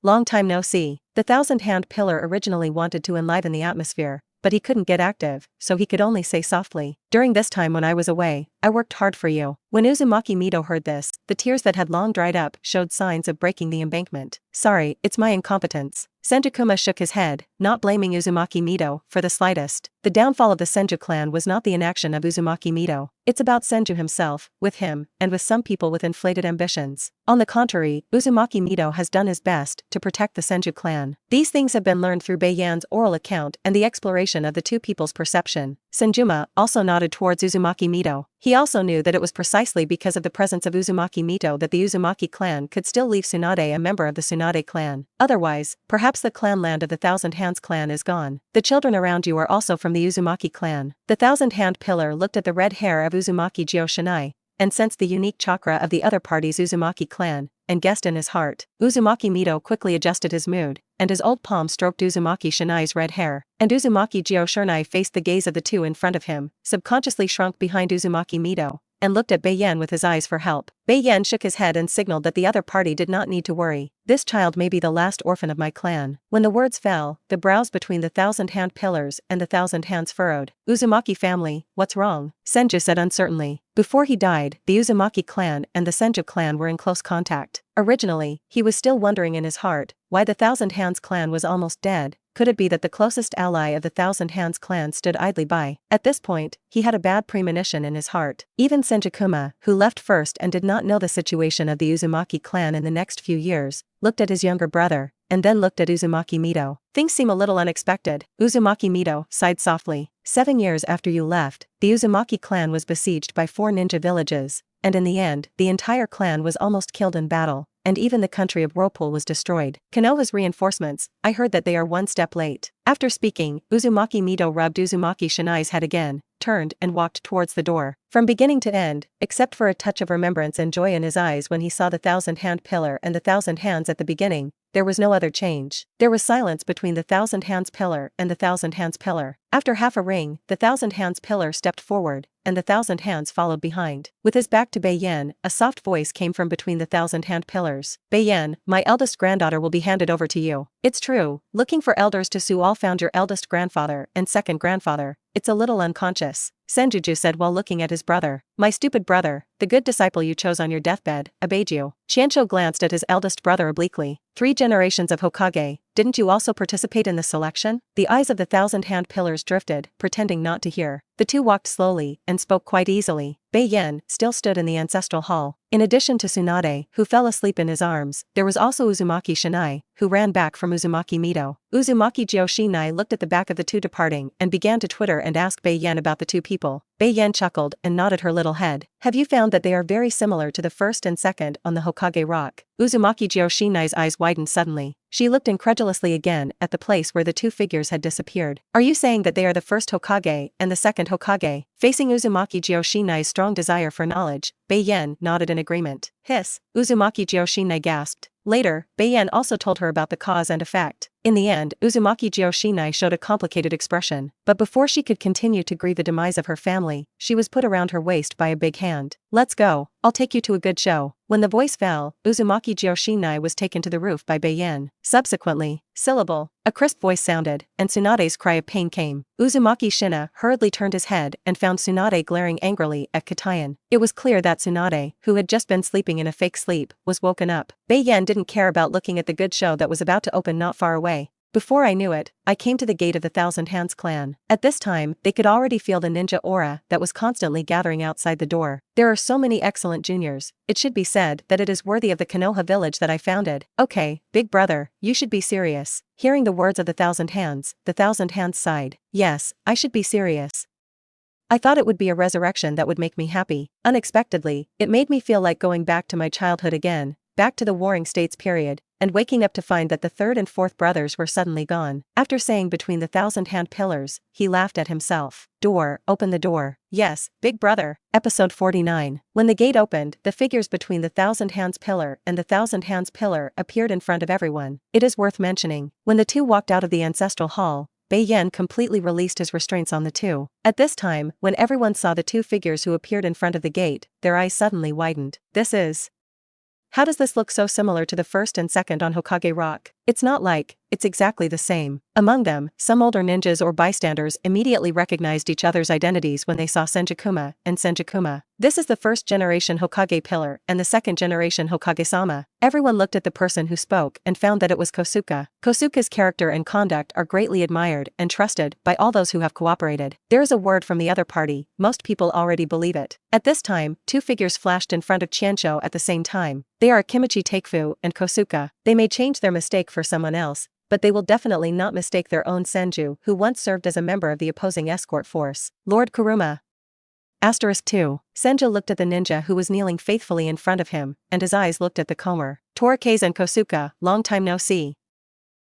Long time no see. The thousand-hand pillar originally wanted to enliven the atmosphere, but he couldn't get active, so he could only say softly, "During this time when I was away, I worked hard for you." When Uzumaki Mito heard this, the tears that had long dried up showed signs of breaking the embankment. "Sorry, it's my incompetence." Senjukuma shook his head, not blaming Uzumaki Mito for the slightest. The downfall of the Senju clan was not the inaction of Uzumaki Mito. It's about Senju himself, with him, and with some people with inflated ambitions. On the contrary, Uzumaki Mito has done his best to protect the Senju clan. These things have been learned through Bei Yan's oral account and the exploration of the two people's perception. Senjuma also nodded towards Uzumaki Mito. He also knew that it was precisely because of the presence of Uzumaki Mito that the Uzumaki clan could still leave Tsunade a member of the Tsunade clan. Otherwise, perhaps the clan land of the Thousand Hands clan is gone. The children around you are also from the Uzumaki clan. The Thousand Hand pillar looked at the red hair of Uzumaki Joshinai, and sensed the unique chakra of the other party's Uzumaki clan, and guessed in his heart. Uzumaki Mito quickly adjusted his mood, and his old palm stroked Uzumaki Shinai's red hair, and Uzumaki Joshinai faced the gaze of the two in front of him, subconsciously shrunk behind Uzumaki Mito, and looked at Bei Yan with his eyes for help. Bei Yan shook his head and signaled that the other party did not need to worry. "This child may be the last orphan of my clan." When the words fell, the brows between the Thousand Hand pillars and the Thousand Hands furrowed. "Uzumaki family, what's wrong?" Senju said uncertainly. Before he died, the Uzumaki clan and the Senju clan were in close contact. Originally, he was still wondering in his heart why the Thousand Hands clan was almost dead. Could it be that the closest ally of the Thousand Hands clan stood idly by? At this point, he had a bad premonition in his heart. Even Senjukuma, who left first and did not know the situation of the Uzumaki clan in the next few years, looked at his younger brother, and then looked at Uzumaki Mito. Things seem a little unexpected. Uzumaki Mito sighed softly. 7 years after you left, the Uzumaki clan was besieged by 4 ninja villages, and in the end, the entire clan was almost killed in battle, and even the country of Whirlpool was destroyed. Konoha's reinforcements, I heard that they are 1 step late. After speaking, Uzumaki Mito rubbed Uzumaki Shinai's head again, turned and walked towards the door. From beginning to end, except for a touch of remembrance and joy in his eyes when he saw the 1,000-hand pillar and the 1,000 hands at the beginning, there was no other change. There was silence between the 1,000 hands pillar and the 1,000 hands pillar. After half a ring, the 1,000 hands pillar stepped forward, and the 1,000 hands followed behind. With his back to Bei Yan, a soft voice came from between the 1,000 hand pillars. Bei Yan, my eldest granddaughter will be handed over to you. It's true, looking for elders to sue all found your eldest grandfather and second grandfather. It's a little unconscious, Senjuju said while looking at his brother. My stupid brother, the good disciple you chose on your deathbed, obeyed you. Qianzhou glanced at his eldest brother obliquely. 3 generations of Hokage, didn't you also participate in the selection? The eyes of the 1,000-hand pillars drifted, pretending not to hear. The two walked slowly and spoke quite easily. Bei Yan still stood in the ancestral hall. In addition to Tsunade, who fell asleep in his arms, there was also Uzumaki Shinai, who ran back from Uzumaki Mito. Uzumaki Shinai looked at the back of the two departing and began to twitter and ask Bei Yan about the two people. Bei Yan chuckled and nodded her little head. Have you found that they are very similar to the first and second on the Hokage rock? Uzumaki Shinai's eyes widened suddenly. She looked incredulously again at the place where the 2 figures had disappeared. Are you saying that they are the first Hokage and the second Hokage? Facing Uzumaki Shinai's strong desire for knowledge, Bei Yan nodded in agreement. Hiss, Uzumaki Shinai gasped. Later, Bei Yan also told her about the cause and effect. In the end, Uzumaki Shinai showed a complicated expression, but before she could continue to grieve the demise of her family, she was put around her waist by a big hand. Let's go, I'll take you to a good show. When the voice fell, Uzumaki Shinai was taken to the roof by Bei Yan. Subsequently, syllable, a crisp voice sounded, and Tsunade's cry of pain came. Uzumaki Shina hurriedly turned his head and found Tsunade glaring angrily at Katayan. It was clear that Tsunade, who had just been sleeping in a fake sleep, was woken up. Bei Yan didn't care about looking at the good show that was about to open not far away. Before I knew it, I came to the gate of the 1,000 Hands clan. At this time, they could already feel the ninja aura that was constantly gathering outside the door. There are so many excellent juniors, it should be said that it is worthy of the Konoha village that I founded. Okay, big brother, you should be serious. Hearing the words of the 1,000 Hands sighed. Yes, I should be serious. I thought it would be a resurrection that would make me happy. Unexpectedly, it made me feel like going back to my childhood again, back to the Warring States period, and waking up to find that the 3rd and 4th brothers were suddenly gone. After saying between the 1,000-hand pillars, he laughed at himself. Door, open the door. Yes, big brother. Episode 49. When the gate opened, the figures between the 1,000 hands pillar and the 1,000 hands pillar appeared in front of everyone. It is worth mentioning, when the two walked out of the ancestral hall, Bei Yan completely released his restraints on the two. At this time, when everyone saw the 2 figures who appeared in front of the gate, their eyes suddenly widened. How does this look so similar to the first and second on Hokage Rock? It's not like, it's exactly the same. Among them, some older ninjas or bystanders immediately recognized each other's identities when they saw Senjukuma and Senjukuma. This is the first generation Hokage pillar and the second generation Hokage-sama. Everyone looked at the person who spoke and found that it was Kosuka. Kosuka's character and conduct are greatly admired and trusted by all those who have cooperated. There is a word from the other party, most people already believe it. At this time, 2 figures flashed in front of Qianzhou at the same time. They are Kimichi Takefu and Kosuka. They may change their mistake for someone else, but they will definitely not mistake their own Senju who once served as a member of the opposing escort force. Lord Kuruma. Asterisk 2. Senju looked at the ninja who was kneeling faithfully in front of him, and his eyes looked at the Komer. Torikes and Kosuka, long time no see.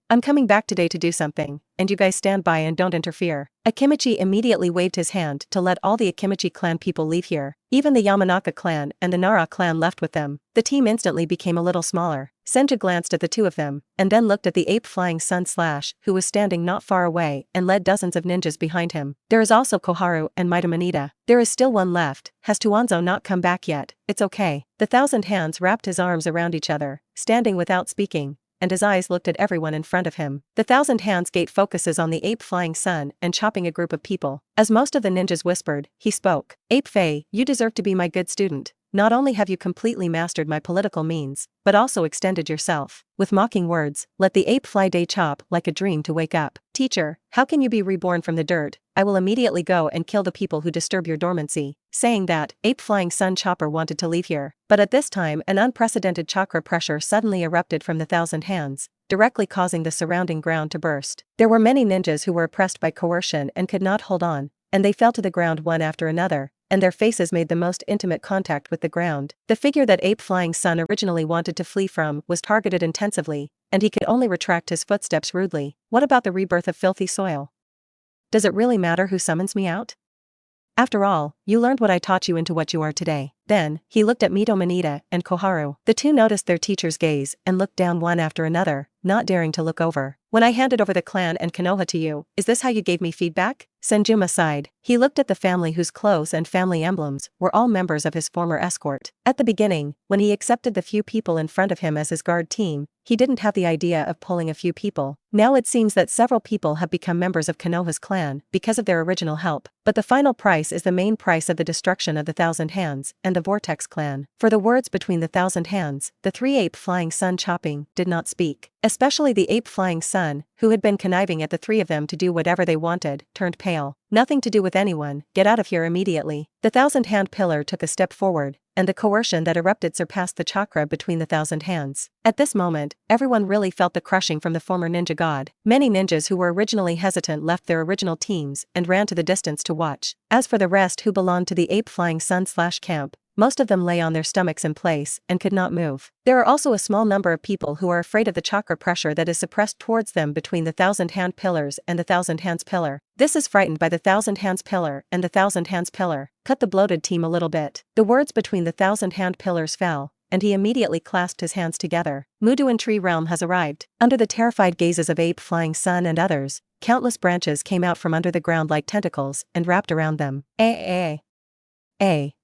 I'm coming back today to do something, and you guys stand by and don't interfere. Akimichi immediately waved his hand to let all the Akimichi clan people leave here. Even the Yamanaka clan and the Nara clan left with them. The team instantly became a little smaller. Senju glanced at the 2 of them, and then looked at the ape flying sun / who was standing not far away and led dozens of ninjas behind him. There is also Koharu and Mitamanita. There is still one left. Has Tuanzo not come back yet? It's okay. The 1,000 hands wrapped his arms around each other, standing without speaking, and his eyes looked at everyone in front of him. The 1,000 hands gate focuses on the ape flying sun and chopping a group of people. As most of the ninjas whispered, he spoke. Ape Fei, you deserve to be my good student. not only have you completely mastered my political means, but also extended yourself. With mocking words, let the ape fly day chop like a dream to wake up. Teacher, how can you be reborn from the dirt? I will immediately go and kill the people who disturb your dormancy. Saying that, Ape Flying Sun Chopper wanted to leave here. But at this time an unprecedented chakra pressure suddenly erupted from the Thousand Hands, directly causing the surrounding ground to burst. There were many ninjas who were oppressed by coercion and could not hold on, and they fell to the ground one after another, and their faces made the most intimate contact with the ground. The figure that Ape Flying Sun originally wanted to flee from was targeted intensively, and he could only retract his footsteps rudely. What about the rebirth of filthy soil? Does it really matter who summons me out? After all, you learned what I taught you into what you are today. Then, he looked at Mito Manita and Koharu. The two noticed their teacher's gaze and looked down one after another, not daring to look over. When I handed over the clan and Konoha to you, is this how you gave me feedback? Senjuma sighed. He looked at the family whose clothes and family emblems were all members of his former escort. At the beginning, when he accepted the few people in front of him as his guard team, he didn't have the idea of pulling a few people. Now it seems that several people have become members of Konoha's clan because of their original help. But the final price is the main price of the destruction of the Thousand Hands and the Vortex clan. For the words between the Thousand Hands, the three Ape Flying Sun chopping did not speak. Especially the Ape Flying Sun, who had been conniving at the three of them to do whatever they wanted, turned pale. Nothing to do with anyone, get out of here immediately. The Thousand Hand Pillar took a step forward, and the coercion that erupted surpassed the chakra between the Thousand Hands. At this moment, everyone really felt the crushing from the former ninja god. Many ninjas who were originally hesitant left their original teams and ran to the distance to watch. As for the rest who belonged to the Ape Flying Sun camp, most of them lay on their stomachs in place and could not move. There are also a small number of people who are afraid of the chakra pressure that is suppressed towards them between the Thousand Hand Pillars and the Thousand Hands Pillar. This is frightened by the Thousand Hands Pillar and the Thousand Hands Pillar. Cut the bloated team a little bit. The words between the Thousand Hand Pillars fell, and he immediately clasped his hands together. Muduan Tree Realm has arrived. Under the terrified gazes of Ape Flying Sun and others, countless branches came out from under the ground like tentacles and wrapped around them.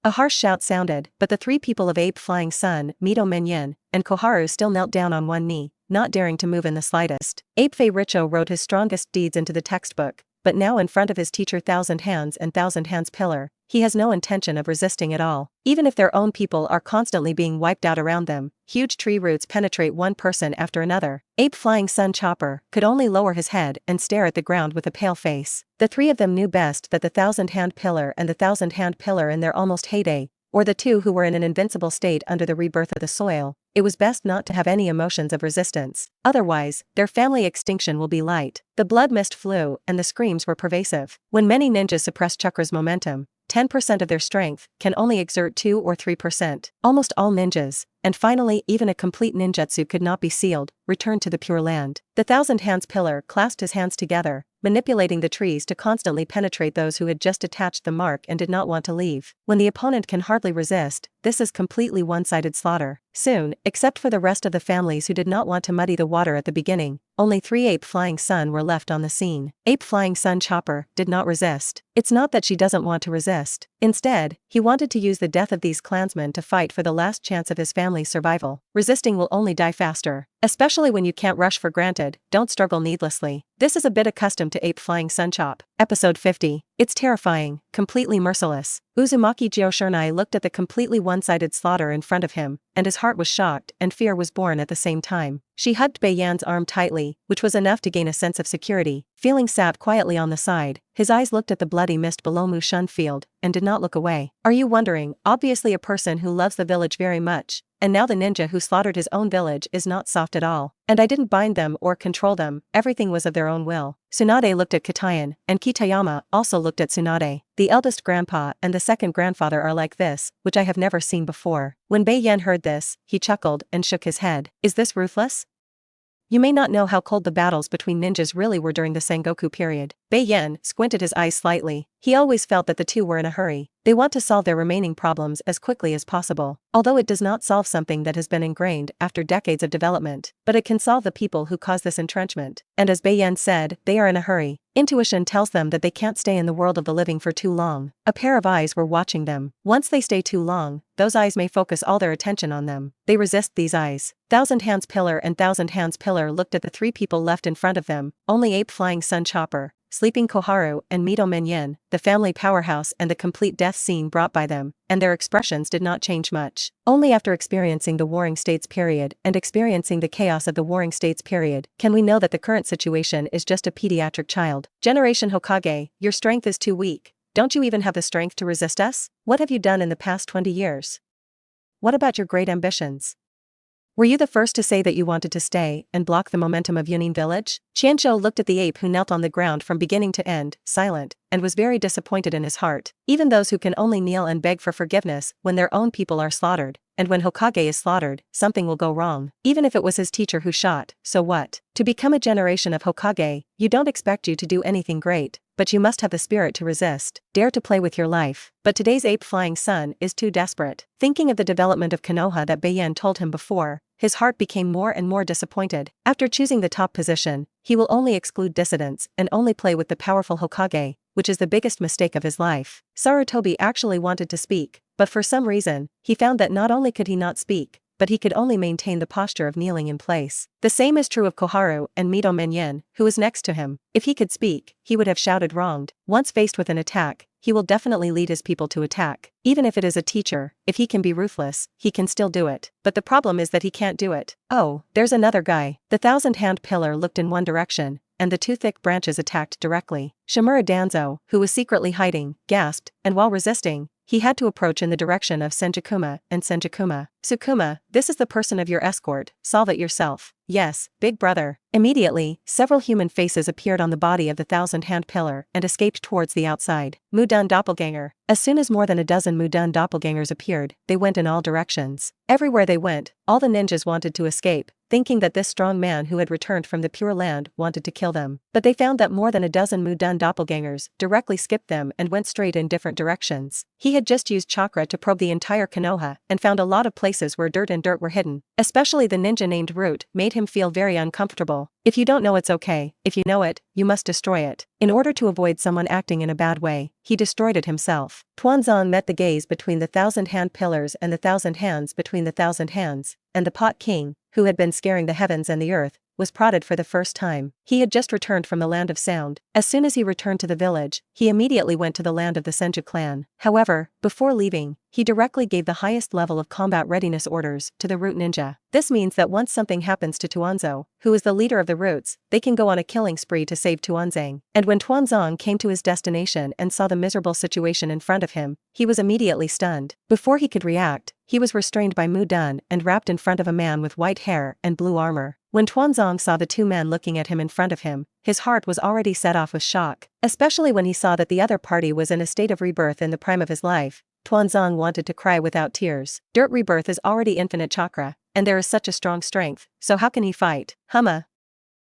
A harsh shout sounded, but the three people of Ape Flying Sun, Mito Menyin, and Koharu still knelt down on one knee, not daring to move in the slightest. Ape Fei Richo wrote his strongest deeds into the textbook, but now in front of his teacher Thousand Hands and Thousand Hands Pillar, he has no intention of resisting at all. Even if their own people are constantly being wiped out around them, huge tree roots penetrate one person after another. Ape Flying Sun Chopper could only lower his head and stare at the ground with a pale face. The three of them knew best that the Thousand Hand Pillar and the Thousand Hand Pillar in their almost heyday, or the two who were in an invincible state under the rebirth of the soil, it was best not to have any emotions of resistance. Otherwise, their family extinction will be light. The blood mist flew and the screams were pervasive. When many ninjas suppress chakra's momentum, 10% of their strength can only exert 2 or 3%. Almost all ninjas, and finally even a complete ninjutsu could not be sealed, returned to the Pure Land. The Thousand Hands Pillar clasped his hands together, manipulating the trees to constantly penetrate those who had just attached the mark and did not want to leave. When the opponent can hardly resist, this is completely one-sided slaughter. Soon, except for the rest of the families who did not want to muddy the water at the beginning, only 3 Ape Flying Sun were left on the scene. Ape Flying Sun Chopper did not resist. It's not that she doesn't want to resist. Instead, he wanted to use the death of these clansmen to fight for the last chance of his family's survival. Resisting will only die faster. Especially when you can't rush for granted, don't struggle needlessly. This is a bit accustomed to Ape Flying Sun Chop. Episode 50. It's terrifying, completely merciless. Uzumaki Jioshurnai looked at the completely one-sided slaughter in front of him, and his heart was shocked and fear was born at the same time. She hugged Bei Yan's arm tightly, which was enough to gain a sense of security. Feeling sat quietly on the side, his eyes looked at the bloody mist below Mushan Field, and did not look away. Are you wondering? Obviously a person who loves the village very much, and now the ninja who slaughtered his own village is not soft at all. And I didn't bind them or control them, everything was of their own will. Tsunade looked at Katayan, and Kitayama also looked at Tsunade. The eldest grandpa and the second grandfather are like this, which I have never seen before. When Bei Yan heard this, he chuckled and shook his head. Is this ruthless? You may not know how cold the battles between ninjas really were during the Sengoku period. Bei Yan squinted his eyes slightly. He always felt that the two were in a hurry. They want to solve their remaining problems as quickly as possible. Although it does not solve something that has been ingrained after decades of development, but it can solve the people who cause this entrenchment. And as Bei Yan said, they are in a hurry. Intuition tells them that they can't stay in the world of the living for too long. A pair of eyes were watching them. Once they stay too long, those eyes may focus all their attention on them. They resist these eyes. Thousand Hands Pillar and Thousand Hands Pillar looked at the three people left in front of them. Only Ape Flying Sun Chopper, sleeping Koharu and Mito Menyin, the family powerhouse and the complete death scene brought by them, and their expressions did not change much. Only after experiencing the Warring States period and experiencing the chaos of the Warring States period can we know that the current situation is just a pediatric child. Generation Hokage, your strength is too weak. Don't you even have the strength to resist us? What have you done in the past 20 years? What about your great ambitions? Were you the first to say that you wanted to stay and block the momentum of Yunin village? Qianzhou looked at the ape who knelt on the ground from beginning to end, silent, and was very disappointed in his heart. Even those who can only kneel and beg for forgiveness when their own people are slaughtered, and when Hokage is slaughtered, something will go wrong. Even if it was his teacher who shot, so what? To become a generation of Hokage, you don't expect you to do anything great, but you must have the spirit to resist, dare to play with your life. But today's ape-flying son is too desperate. Thinking of the development of Konoha that Bei Yan told him before, his heart became more and more disappointed. After choosing the top position, he will only exclude dissidents and only play with the powerful Hokage, which is the biggest mistake of his life. Sarutobi actually wanted to speak, but for some reason, he found that not only could he not speak, but he could only maintain the posture of kneeling in place. The same is true of Koharu and Mito Menyin, who was next to him. If he could speak, he would have shouted wronged. Once faced with an attack, he will definitely lead his people to attack. Even if it is a teacher, if he can be ruthless, he can still do it. But the problem is that he can't do it. Oh, there's another guy. The thousand-hand pillar looked in one direction, and the two thick branches attacked directly. Shimura Danzo, who was secretly hiding, gasped, and while resisting, he had to approach in the direction of Senjakuma and Senjakuma. Sukuma, this is the person of your escort, solve it yourself. Yes, big brother. Immediately, several human faces appeared on the body of the thousand-hand pillar and escaped towards the outside. Mudun doppelganger. As soon as more than a dozen Mudun doppelgangers appeared, they went in all directions. Everywhere they went, all the ninjas wanted to escape, thinking that this strong man who had returned from the Pure Land wanted to kill them. But they found that more than a dozen Mudun doppelgangers directly skipped them and went straight in different directions. He had just used chakra to probe the entire Konoha and found a lot of places where dirt and dirt were hidden. Especially the ninja named Root made him feel very uncomfortable. If you don't know, it's okay. If you know it, you must destroy it. In order to avoid someone acting in a bad way, he destroyed it himself. Tuanzang met the gaze between the thousand-hand pillars and the thousand hands between the thousand hands, and the Pot King, who had been scaring the heavens and the earth, was prodded for the first time. He had just returned from the land of sound. As soon as he returned to the village, he immediately went to the land of the Senju clan. However, before leaving, he directly gave the highest level of combat readiness orders to the Root Ninja. This means that once something happens to Tuanzo, who is the leader of the Roots, they can go on a killing spree to save Tuanzang. And when Tuanzang came to his destination and saw the miserable situation in front of him, he was immediately stunned. Before he could react, he was restrained by Mu Dun and wrapped in front of a man with white hair and blue armor. When Tuanzang saw the two men looking at him in front of him, his heart was already set off with shock, especially when he saw that the other party was in a state of rebirth in the prime of his life. Tuanzang wanted to cry without tears. Dirt rebirth is already infinite chakra, and there is such a strong strength, so how can he fight? Humma.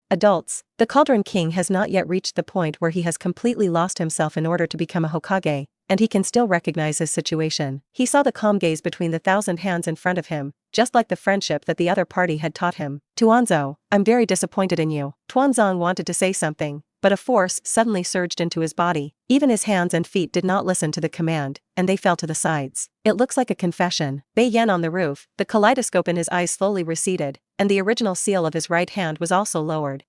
Adults, the Cauldron King has not yet reached the point where he has completely lost himself in order to become a Hokage, and he can still recognize his situation. He saw the calm gaze between the thousand hands in front of him, just like the friendship that the other party had taught him. Tuanzo, I'm very disappointed in you. Tuanzang wanted to say something, but a force suddenly surged into his body. Even his hands and feet did not listen to the command, and they fell to the sides. It looks like a confession. Bei Yan on the roof, the kaleidoscope in his eyes slowly receded, and the original seal of his right hand was also lowered.